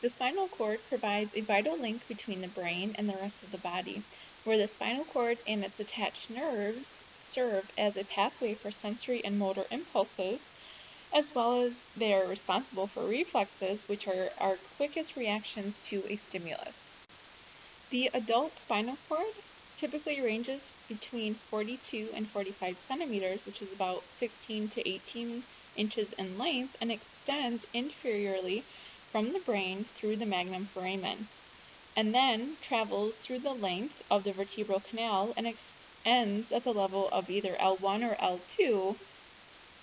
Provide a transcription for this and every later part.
The spinal cord provides a vital link between the brain and the rest of the body, where the spinal cord and its attached nerves serve as a pathway for sensory and motor impulses, as well as they are responsible for reflexes, which are our quickest reactions to a stimulus. The adult spinal cord typically ranges between 42 and 45 centimeters, which is about 16 to 18 inches in length, and extends inferiorly from the brain through the magnum foramen, and then travels through the length of the vertebral canal and ends at the level of either L1 or L2,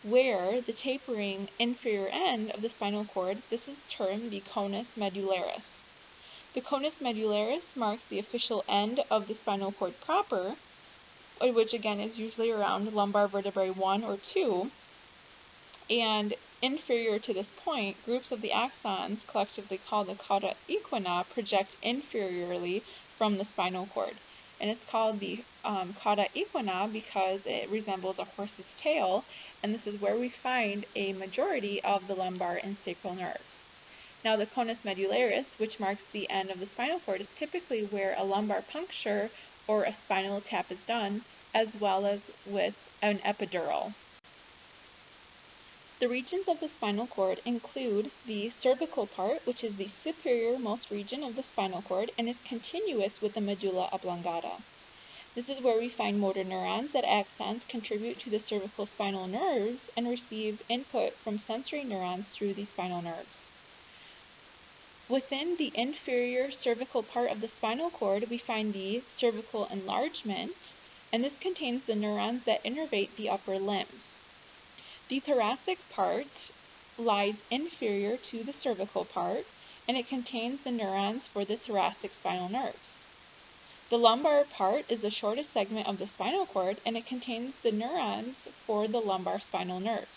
where the tapering inferior end of the spinal cord, this is termed the conus medullaris. The conus medullaris marks the official end of the spinal cord proper, which again is usually around lumbar vertebrae 1 or 2, and inferior to this point, groups of the axons, collectively called the cauda equina, project inferiorly from the spinal cord. And it's called the cauda equina because it resembles a horse's tail, and this is where we find a majority of the lumbar and sacral nerves. Now, the conus medullaris, which marks the end of the spinal cord, is typically where a lumbar puncture or a spinal tap is done, as well as with an epidural. The regions of the spinal cord include the cervical part, which is the superior-most region of the spinal cord and is continuous with the medulla oblongata. This is where we find motor neurons that axons contribute to the cervical spinal nerves and receive input from sensory neurons through the spinal nerves. Within the inferior cervical part of the spinal cord, we find the cervical enlargement, and this contains the neurons that innervate the upper limbs. The thoracic part lies inferior to the cervical part, and it contains the neurons for the thoracic spinal nerves. The lumbar part is the shortest segment of the spinal cord, and it contains the neurons for the lumbar spinal nerves.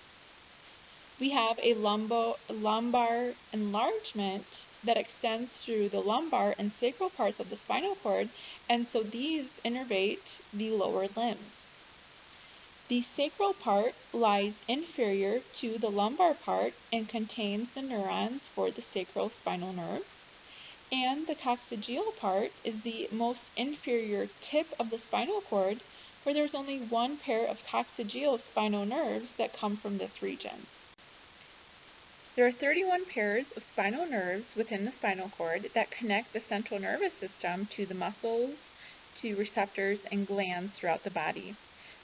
We have a lumbar enlargement that extends through the lumbar and sacral parts of the spinal cord, and so these innervate the lower limbs. The sacral part lies inferior to the lumbar part and contains the neurons for the sacral spinal nerves, and the coccygeal part is the most inferior tip of the spinal cord, where there's only one pair of coccygeal spinal nerves that come from this region. There are 31 pairs of spinal nerves within the spinal cord that connect the central nervous system to the muscles, to receptors, and glands throughout the body.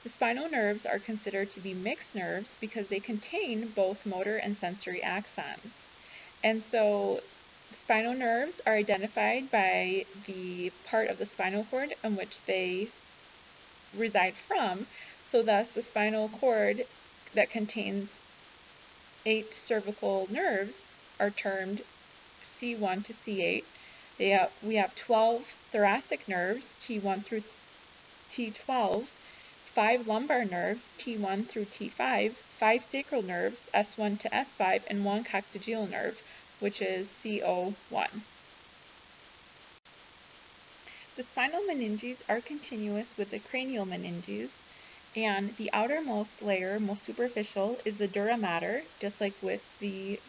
The spinal nerves are considered to be mixed nerves because they contain both motor and sensory axons. And so spinal nerves are identified by the part of the spinal cord in which they reside from. So thus the spinal cord that contains 8 cervical nerves are termed C1 to C8. We have 12 thoracic nerves, T1 through T12, 5 lumbar nerves, T1 through T5, 5 sacral nerves, S1 to S5, and 1 coccygeal nerve, which is CO1. The spinal meninges are continuous with the cranial meninges, and the outermost layer, most superficial, is the dura mater, just like with the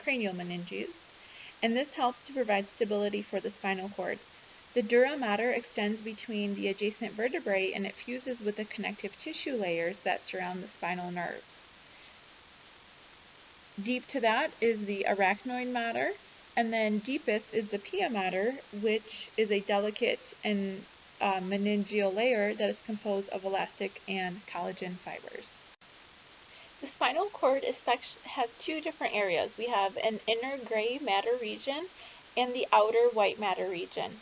cranial meninges, and this helps to provide stability for the spinal cord. The dura mater extends between the adjacent vertebrae and it fuses with the connective tissue layers that surround the spinal nerves. Deep to that is the arachnoid mater, and then deepest is the pia mater, which is a delicate and meningeal layer that is composed of elastic and collagen fibers. The spinal cord has 2 different areas. We have an inner gray matter region and the outer white matter region.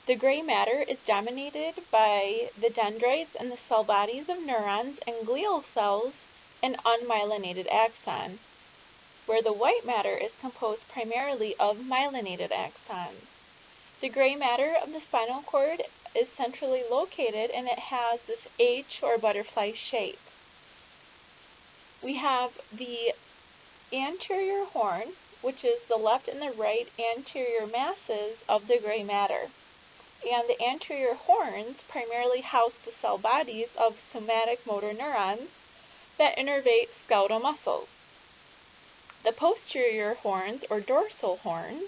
The gray matter is dominated by the dendrites and the cell bodies of neurons and glial cells and unmyelinated axon, where the white matter is composed primarily of myelinated axons. The gray matter of the spinal cord is centrally located and it has this H or butterfly shape. We have the anterior horn, which is the left and the right anterior masses of the gray matter. And the anterior horns primarily house the cell bodies of somatic motor neurons that innervate skeletal muscles. The posterior horns, or dorsal horns,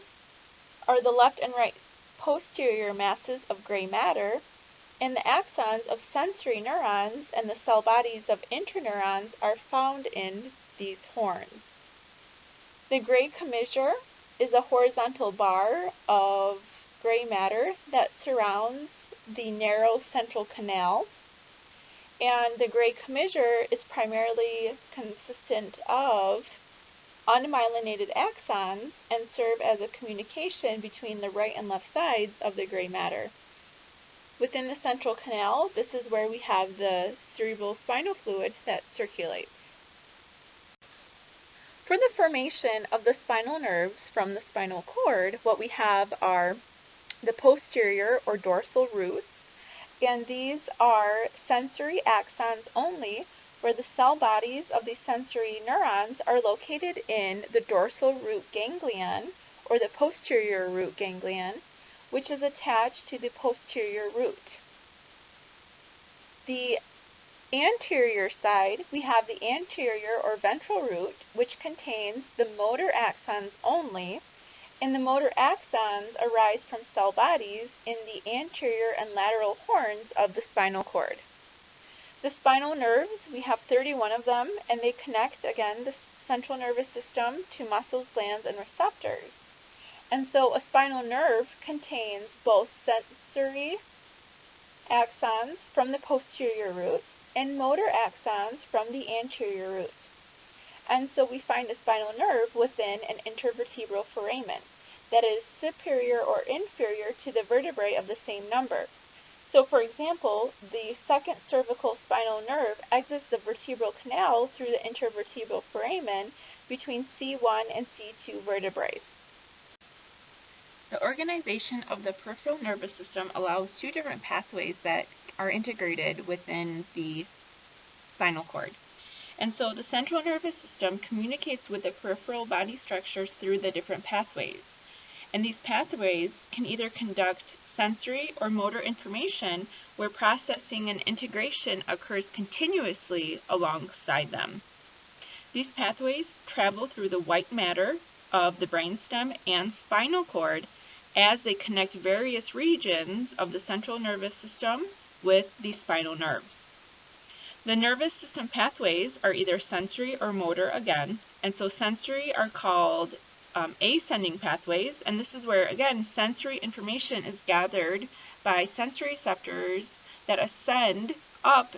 are the left and right posterior masses of gray matter, and the axons of sensory neurons and the cell bodies of interneurons are found in these horns. The gray commissure is a horizontal bar of gray matter that surrounds the narrow central canal, and the gray commissure is primarily consistent of unmyelinated axons and serve as a communication between the right and left sides of the gray matter. Within the central canal, this is where we have the cerebral spinal fluid that circulates. For the formation of the spinal nerves from the spinal cord, what we have are the posterior or dorsal roots, and these are sensory axons only, where the cell bodies of the sensory neurons are located in the dorsal root ganglion, or the posterior root ganglion, which is attached to the posterior root. The anterior side, we have the anterior or ventral root, which contains the motor axons only, and the motor axons arise from cell bodies in the anterior and lateral horns of the spinal cord. The spinal nerves, we have 31 of them, and they connect, again, the central nervous system to muscles, glands, and receptors. And so a spinal nerve contains both sensory axons from the posterior root and motor axons from the anterior root. And so we find a spinal nerve within an intervertebral foramen that is superior or inferior to the vertebrae of the same number. So, for example, the second cervical spinal nerve exits the vertebral canal through the intervertebral foramen between C1 and C2 vertebrae. The organization of the peripheral nervous system allows two different pathways that are integrated within the spinal cord. And so the central nervous system communicates with the peripheral body structures through the different pathways. And these pathways can either conduct sensory or motor information, where processing and integration occurs continuously alongside them. These pathways travel through the white matter of the brainstem and spinal cord as they connect various regions of the central nervous system with the spinal nerves. The nervous system pathways are either sensory or motor again, and so sensory are called ascending pathways, and this is where, again, sensory information is gathered by sensory receptors that ascend up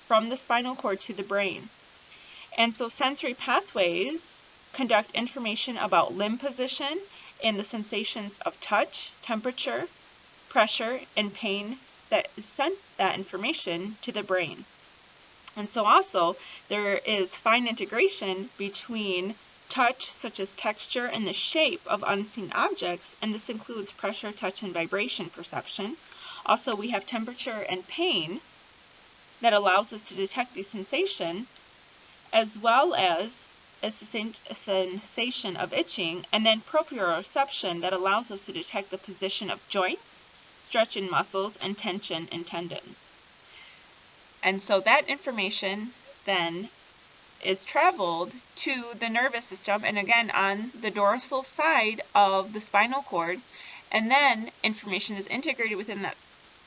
from the spinal cord to the brain. And so sensory pathways conduct information about limb position and the sensations of touch, temperature, pressure, and pain that sent that information to the brain. And so also there is fine integration between touch, such as texture and the shape of unseen objects, and this includes pressure, touch, and vibration perception. Also, we have temperature and pain that allows us to detect the sensation, as well as a sensation of itching, and then proprioception that allows us to detect the position of joints, stretch in muscles, and tension in tendons. And so that information then is traveled to the nervous system, and again on the dorsal side of the spinal cord, and then information is integrated within that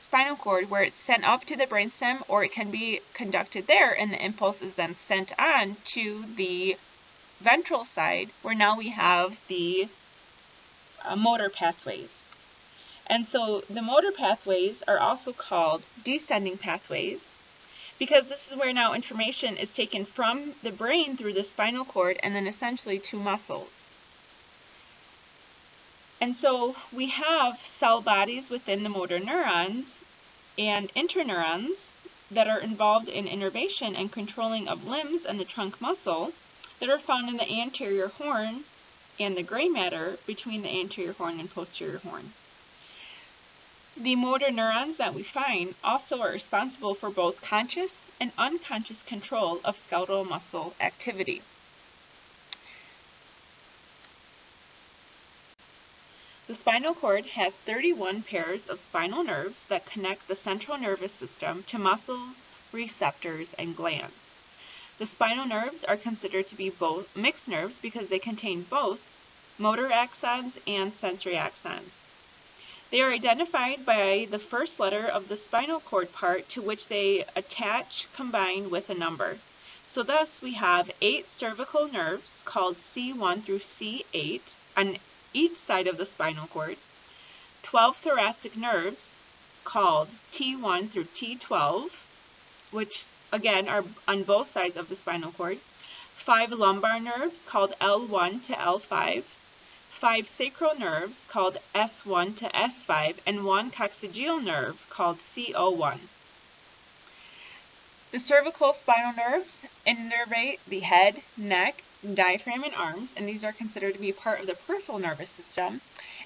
spinal cord where it's sent up to the brainstem, or it can be conducted there, and the impulse is then sent on to the ventral side, where now we have the motor pathways. And so the motor pathways are also called descending pathways, because this is where now information is taken from the brain through the spinal cord and then essentially to muscles. And so we have cell bodies within the motor neurons and interneurons that are involved in innervation and controlling of limbs and the trunk muscle that are found in the anterior horn and the gray matter between the anterior horn and posterior horn. The motor neurons that we find also are responsible for both conscious and unconscious control of skeletal muscle activity. The spinal cord has 31 pairs of spinal nerves that connect the central nervous system to muscles, receptors, and glands. The spinal nerves are considered to be both mixed nerves because they contain both motor axons, and sensory axons. They are identified by the first letter of the spinal cord part to which they attach combined with a number. So thus we have 8 cervical nerves called C1 through C8 on each side of the spinal cord, 12 thoracic nerves called T1 through T12, which again are on both sides of the spinal cord, 5 lumbar nerves called L1 to L5, 5 sacral nerves called S1 to S5, and 1 coccygeal nerve called CO1. The cervical spinal nerves innervate the head, neck, diaphragm, and arms, and these are considered to be part of the peripheral nervous system.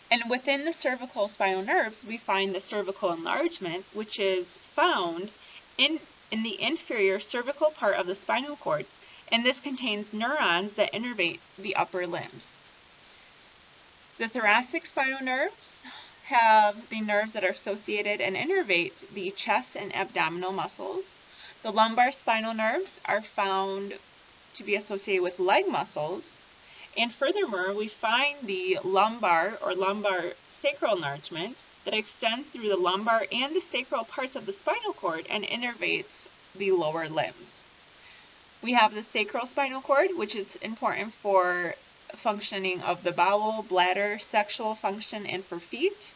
And within the cervical spinal nerves, we find the cervical enlargement, which is found in the inferior cervical part of the spinal cord, and this contains neurons that innervate the upper limbs. The thoracic spinal nerves have the nerves that are associated and innervate the chest and abdominal muscles. The lumbar spinal nerves are found to be associated with leg muscles, and furthermore, we find the lumbar or lumbar sacral enlargement that extends through the lumbar and the sacral parts of the spinal cord and innervates the lower limbs. We have the sacral spinal cord, which is important for functioning of the bowel, bladder, sexual function, and for feet.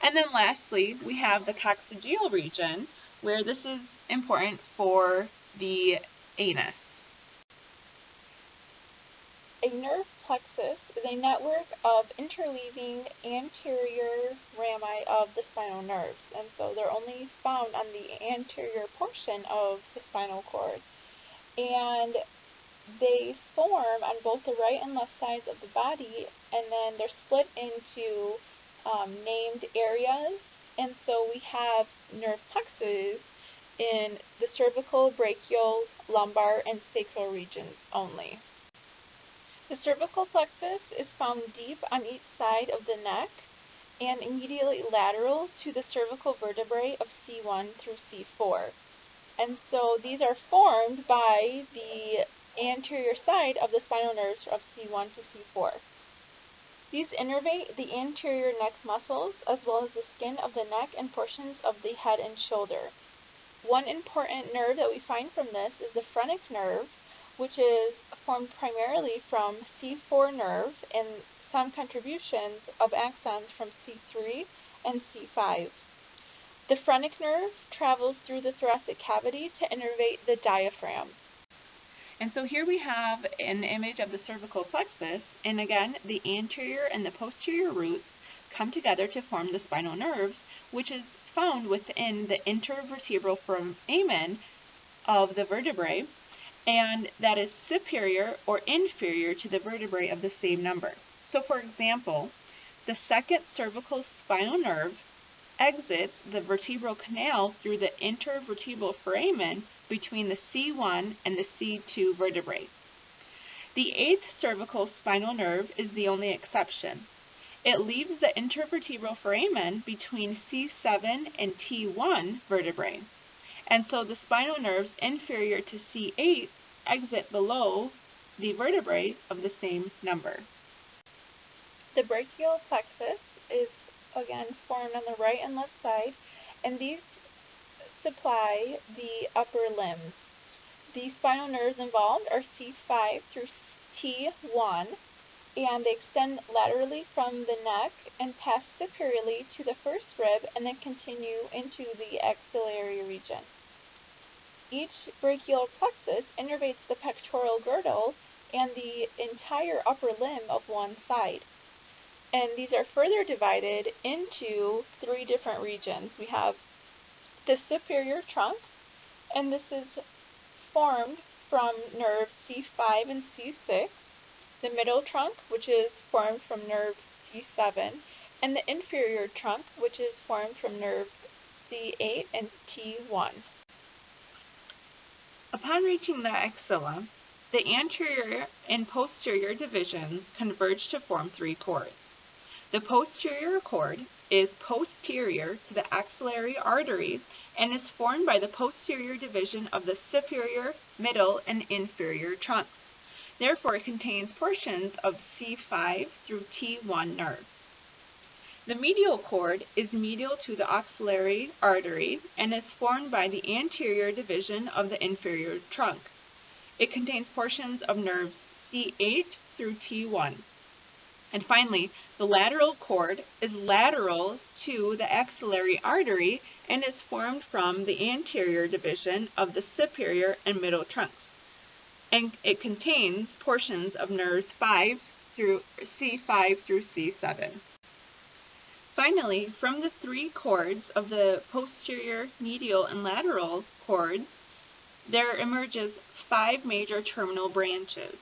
And then lastly, we have the coccygeal region, where this is important for the anus. A nerve plexus is a network of interleaving anterior rami of the spinal nerves, and so they're only found on the anterior portion of the spinal cord. And they form on both the right and left sides of the body, and then they're split into named areas. And so we have nerve plexuses in the cervical, brachial, lumbar, and sacral regions only. The cervical plexus is found deep on each side of the neck and immediately lateral to the cervical vertebrae of C1 through C4. And so these are formed by the anterior side of the spinal nerves of C1 to C4. These innervate the anterior neck muscles as well as the skin of the neck and portions of the head and shoulder. One important nerve that we find from this is the phrenic nerve, which is formed primarily from C4 nerve and some contributions of axons from C3 and C5. The phrenic nerve travels through the thoracic cavity to innervate the diaphragm. And so here we have an image of the cervical plexus, and again, the anterior and the posterior roots come together to form the spinal nerves, which is found within the intervertebral foramen of the vertebrae, and that is superior or inferior to the vertebrae of the same number. So for example, the second cervical spinal nerve exits the vertebral canal through the intervertebral foramen between the C1 and the C2 vertebrae. The eighth cervical spinal nerve is the only exception. It leaves the intervertebral foramen between C7 and T1 vertebrae. And so the spinal nerves inferior to C8 exit below the vertebrae of the same number. The brachial plexus is again formed on the right and left side, and these supply the upper limbs. The spinal nerves involved are C5 through T1, and they extend laterally from the neck and pass superiorly to the first rib and then continue into the axillary region. Each brachial plexus innervates the pectoral girdle and the entire upper limb of one side. And these are further divided into 3 different regions. We have the superior trunk, and this is formed from nerve C5 and C6, the middle trunk, which is formed from nerve C7, and the inferior trunk, which is formed from nerve C8 and T1. Upon reaching the axilla, the anterior and posterior divisions converge to form 3 cords. The posterior cord is posterior to the axillary artery and is formed by the posterior division of the superior, middle, and inferior trunks. Therefore, it contains portions of C5 through T1 nerves. The medial cord is medial to the axillary artery and is formed by the anterior division of the inferior trunk. It contains portions of nerves C8 through T1. And finally, the lateral cord is lateral to the axillary artery and is formed from the anterior division of the superior and middle trunks. And it contains portions of nerves C5 through C7. Finally, from the three cords of the posterior, medial, and lateral cords, there emerges 5 major terminal branches.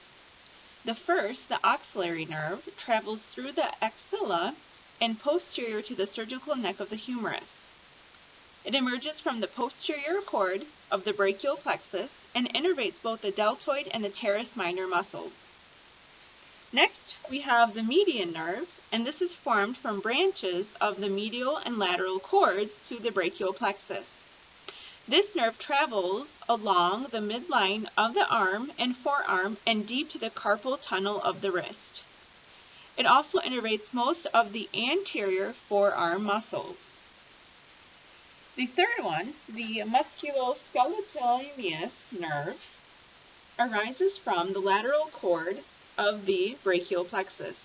The first, the axillary nerve, travels through the axilla and posterior to the surgical neck of the humerus. It emerges from the posterior cord of the brachial plexus and innervates both the deltoid and the teres minor muscles. Next, we have the median nerve, and this is formed from branches of the medial and lateral cords to the brachial plexus. This nerve travels along the midline of the arm and forearm and deep to the carpal tunnel of the wrist. It also innervates most of the anterior forearm muscles. The third one, the musculoskeletal nerve, arises from the lateral cord of the brachial plexus.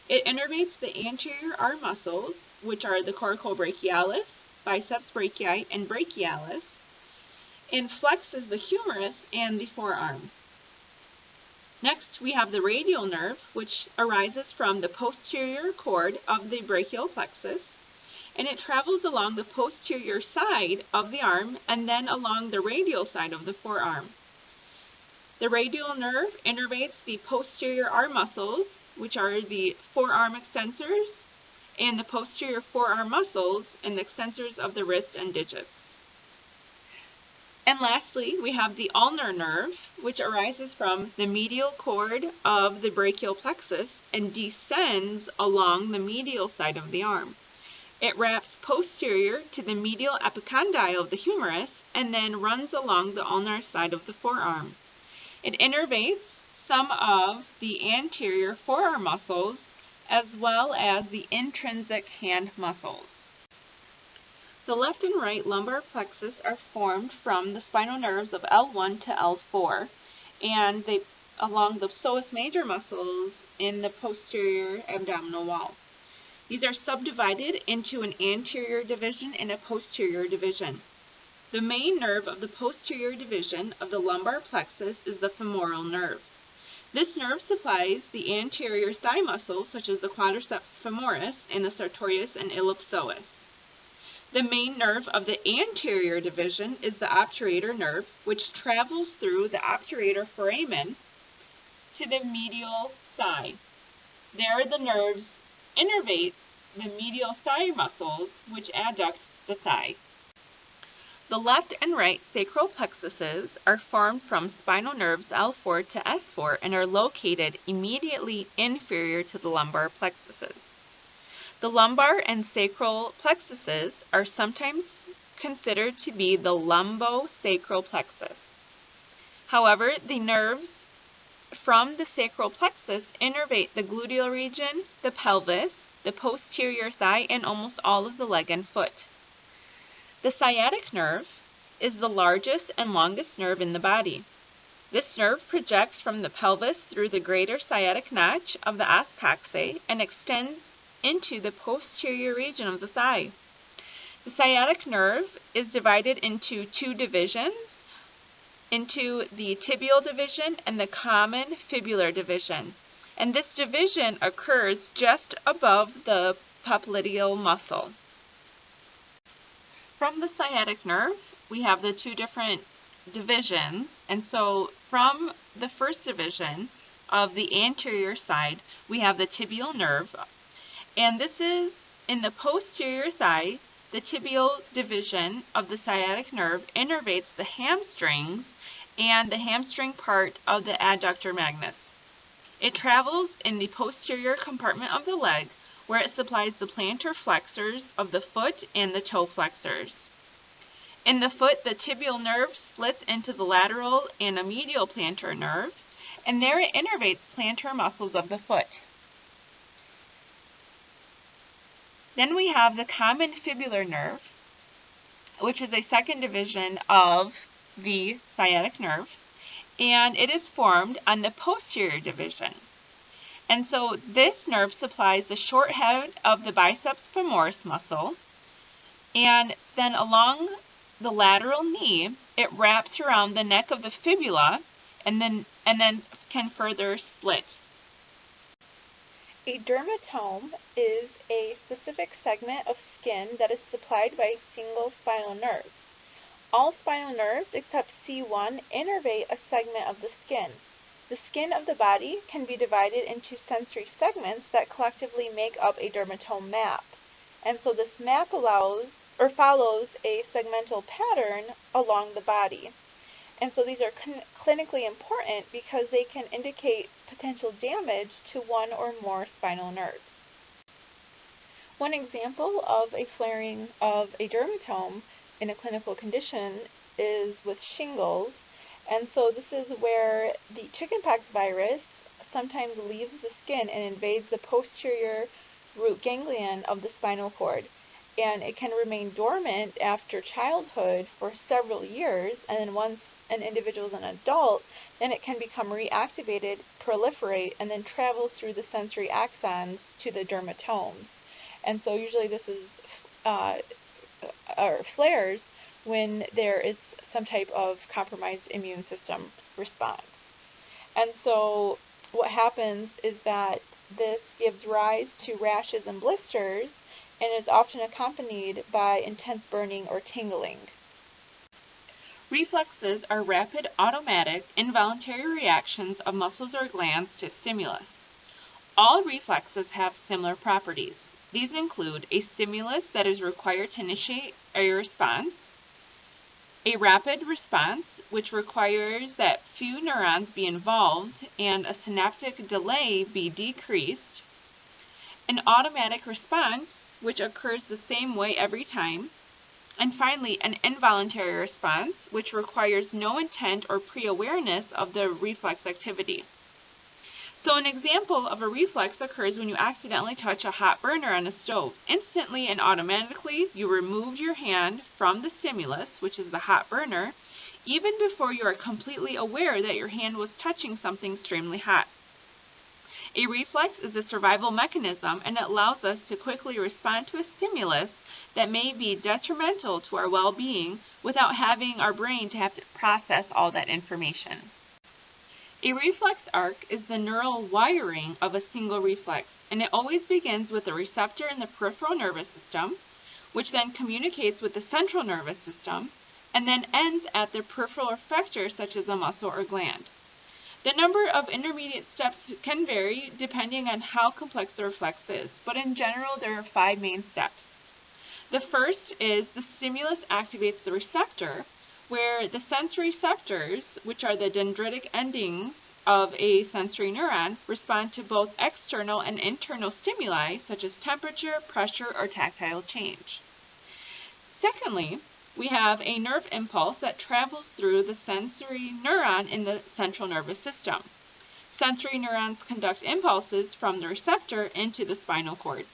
It innervates the anterior arm muscles, which are the coracobrachialis, biceps brachii, and brachialis, and flexes the humerus and the forearm. Next, we have the radial nerve, which arises from the posterior cord of the brachial plexus, and it travels along the posterior side of the arm and then along the radial side of the forearm. The radial nerve innervates the posterior arm muscles, which are the forearm extensors, and the posterior forearm muscles and the extensors of the wrist and digits. And lastly, we have the ulnar nerve, which arises from the medial cord of the brachial plexus and descends along the medial side of the arm. It wraps posterior to the medial epicondyle of the humerus and then runs along the ulnar side of the forearm. It innervates some of the anterior forearm muscles as well as the intrinsic hand muscles. The left and right lumbar plexus are formed from the spinal nerves of L1 to L4, and they along the psoas major muscles in the posterior abdominal wall. These are subdivided into an anterior division and a posterior division. The main nerve of the posterior division of the lumbar plexus is the femoral nerve. This nerve supplies the anterior thigh muscles such as the quadriceps femoris and the sartorius and ellipsois. The main nerve of the anterior division is the obturator nerve, which travels through the obturator foramen to the medial thigh. There the nerves innervate the medial thigh muscles, which adduct the thigh. The left and right sacral plexuses are formed from spinal nerves L4 to S4 and are located immediately inferior to the lumbar plexuses. The lumbar and sacral plexuses are sometimes considered to be the lumbosacral plexus. However, the nerves from the sacral plexus innervate the gluteal region, the pelvis, the posterior thigh, and almost all of the leg and foot. The sciatic nerve is the largest and longest nerve in the body. This nerve projects from the pelvis through the greater sciatic notch of the os coxae and extends into the posterior region of the thigh. The sciatic nerve is divided into two divisions, into the tibial division and the common fibular division. And this division occurs just above the popliteal muscle. From the sciatic nerve, we have the two different divisions, and so from the first division of the anterior side, we have the tibial nerve, and this is in the posterior thigh. The tibial division of the sciatic nerve innervates the hamstrings and the hamstring part of the adductor magnus. It travels in the posterior compartment of the leg, where it supplies the plantar flexors of the foot and the toe flexors. In the foot, the tibial nerve splits into the lateral and a medial plantar nerve, and there it innervates plantar muscles of the foot. Then we have the common fibular nerve, which is a second division of the sciatic nerve, and it is formed on the posterior division. And so this nerve supplies the short head of the biceps femoris muscle, and then along the lateral knee, it wraps around the neck of the fibula and then can further split. A dermatome is a specific segment of skin that is supplied by a single spinal nerve. All spinal nerves except C1 innervate a segment of the skin. The skin of the body can be divided into sensory segments that collectively make up a dermatome map. And so this map follows a segmental pattern along the body. And so these are clinically important because they can indicate potential damage to one or more spinal nerves. One example of a flaring of a dermatome in a clinical condition is with shingles. And so this is where the chickenpox virus sometimes leaves the skin and invades the posterior root ganglion of the spinal cord. And it can remain dormant after childhood for several years, and then once an individual is an adult, then it can become reactivated, proliferate, and then travel through the sensory axons to the dermatomes. And so usually this is flares when there is some type of compromised immune system response. And so what happens is that this gives rise to rashes and blisters, and is often accompanied by intense burning or tingling. Reflexes are rapid, automatic, involuntary reactions of muscles or glands to stimulus. All reflexes have similar properties. These include a stimulus that is required to initiate a response, a rapid response, which requires that few neurons be involved and a synaptic delay be decreased, an automatic response, which occurs the same way every time, and finally, an involuntary response, which requires no intent or pre-awareness of the reflex activity. So an example of a reflex occurs when you accidentally touch a hot burner on a stove. Instantly and automatically, you remove your hand from the stimulus, which is the hot burner, even before you are completely aware that your hand was touching something extremely hot. A reflex is a survival mechanism, and it allows us to quickly respond to a stimulus that may be detrimental to our well-being without having our brain to have to process all that information. A reflex arc is the neural wiring of a single reflex, and it always begins with a receptor in the peripheral nervous system, which then communicates with the central nervous system, and then ends at the peripheral effector such as a muscle or gland. The number of intermediate steps can vary depending on how complex the reflex is, but in general there are 5 main steps. The first is the stimulus activates the receptor, where the sensory receptors, which are the dendritic endings of a sensory neuron, respond to both external and internal stimuli such as temperature, pressure, or tactile change. Secondly, we have a nerve impulse that travels through the sensory neuron in the central nervous system. Sensory neurons conduct impulses from the receptor into the spinal cord.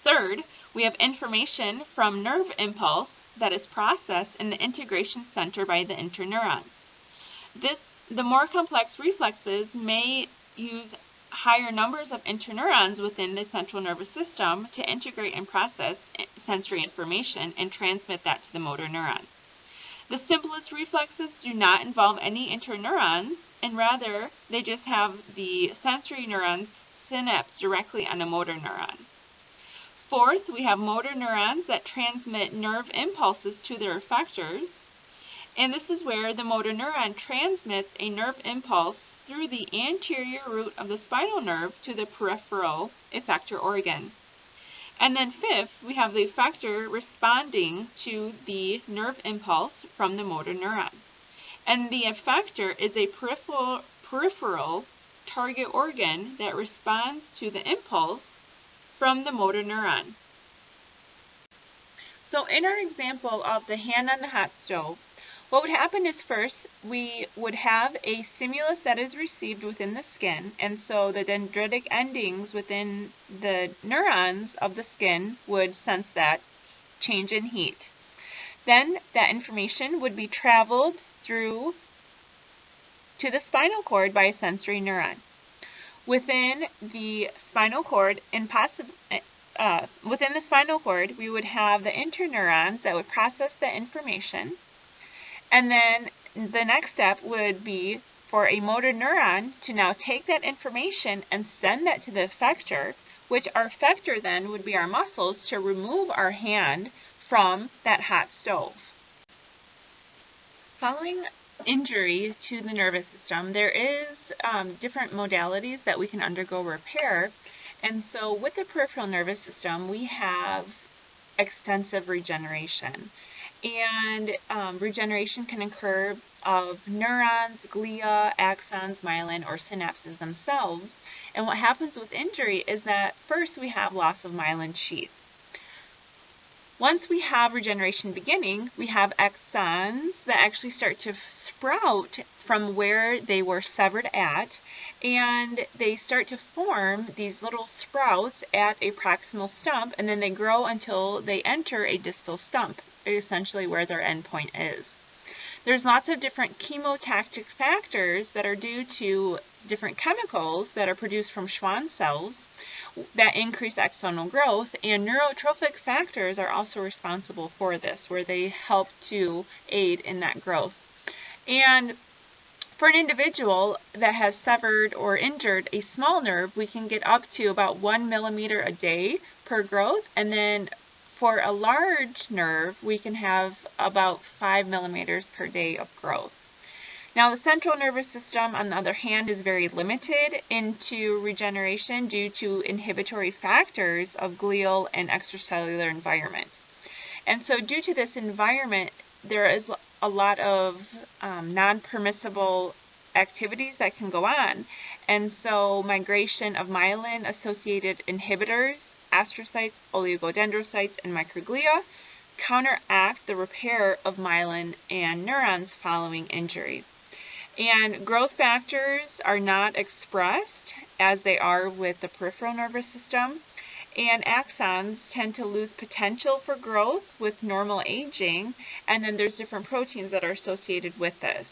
Third, we have information from nerve impulse that is processed in the integration center by the interneurons. The more complex reflexes may use higher numbers of interneurons within the central nervous system to integrate and process sensory information and transmit that to the motor neuron. The simplest reflexes do not involve any interneurons, and rather they just have the sensory neurons synapse directly on a motor neuron. Fourth, we have motor neurons that transmit nerve impulses to their effectors, and this is where the motor neuron transmits a nerve impulse through the anterior root of the spinal nerve to the peripheral effector organ. And then fifth, we have the effector responding to the nerve impulse from the motor neuron. And the effector is a peripheral target organ that responds to the impulse from the motor neuron. So in our example of the hand on the hot stove, What would happen is first we would have a stimulus that is received within the skin, and so the dendritic endings within the neurons of the skin would sense that change in heat. Then that information would be traveled through to the spinal cord by a sensory neuron. Within the spinal cord, we would have the interneurons that would process the information. And then the next step would be for a motor neuron to now take that information and send that to the effector, which our effector then would be our muscles to remove our hand from that hot stove. Following injury to the nervous system, there is different modalities that we can undergo repair. And so with the peripheral nervous system, we have extensive regeneration. And regeneration can occur of neurons, glia, axons, myelin, or synapses themselves. And what happens with injury is that first we have loss of myelin sheath. Once we have regeneration beginning, we have axons that actually start to sprout from where they were severed at, and they start to form these little sprouts at a proximal stump, and then they grow until they enter a distal stump, essentially where their endpoint is. There's lots of different chemotactic factors that are due to different chemicals that are produced from Schwann cells that increase axonal growth, and neurotrophic factors are also responsible for this, where they help to aid in that growth. And for an individual that has severed or injured a small nerve, we can get up to about 1 millimeter a day per growth, and then for a large nerve, we can have about 5 millimeters per day of growth. Now, the central nervous system, on the other hand, is very limited into regeneration due to inhibitory factors of glial and extracellular environment. And so due to this environment, there is a lot of non-permissible activities that can go on. And so migration of myelin-associated inhibitors, astrocytes, oligodendrocytes, and microglia counteract the repair of myelin and neurons following injury. And growth factors are not expressed as they are with the peripheral nervous system, and axons tend to lose potential for growth with normal aging, and then there's different proteins that are associated with this.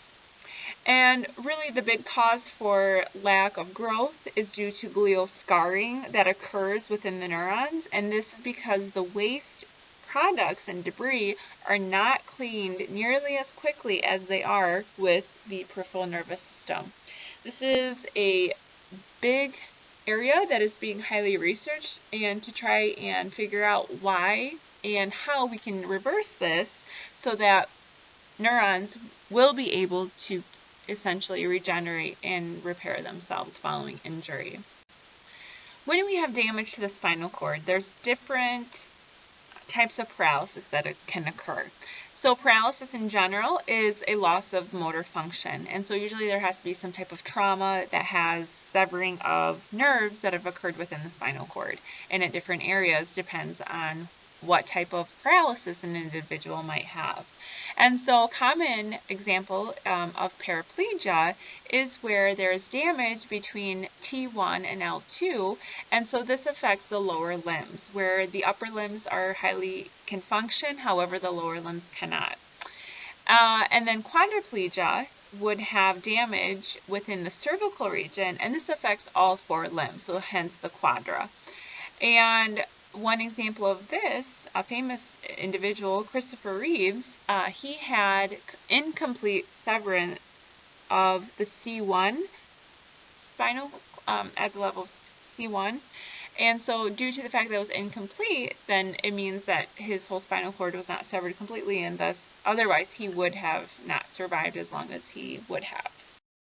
And really the big cause for lack of growth is due to glial scarring that occurs within the neurons, and this is because the waste products and debris are not cleaned nearly as quickly as they are with the peripheral nervous system. This is a big area that is being highly researched, and to try and figure out why and how we can reverse this so that neurons will be able to essentially regenerate and repair themselves following injury. When we have damage to the spinal cord, there's different types of paralysis that can occur. So paralysis in general is a loss of motor function, and so usually there has to be some type of trauma that has severing of nerves that have occurred within the spinal cord, and at different areas depends on what type of paralysis an individual might have. And so a common example of paraplegia is where there is damage between T1 and L2, and so this affects the lower limbs, where the upper limbs can function, however the lower limbs cannot. And then quadriplegia would have damage within the cervical region, and this affects all 4 limbs, so hence the quadra. And one example of this, a famous individual, Christopher Reeves, he had incomplete severance of the C1 spinal, at the level of C1. And so due to the fact that it was incomplete, then it means that his whole spinal cord was not severed completely, and thus otherwise he would have not survived as long as he would have.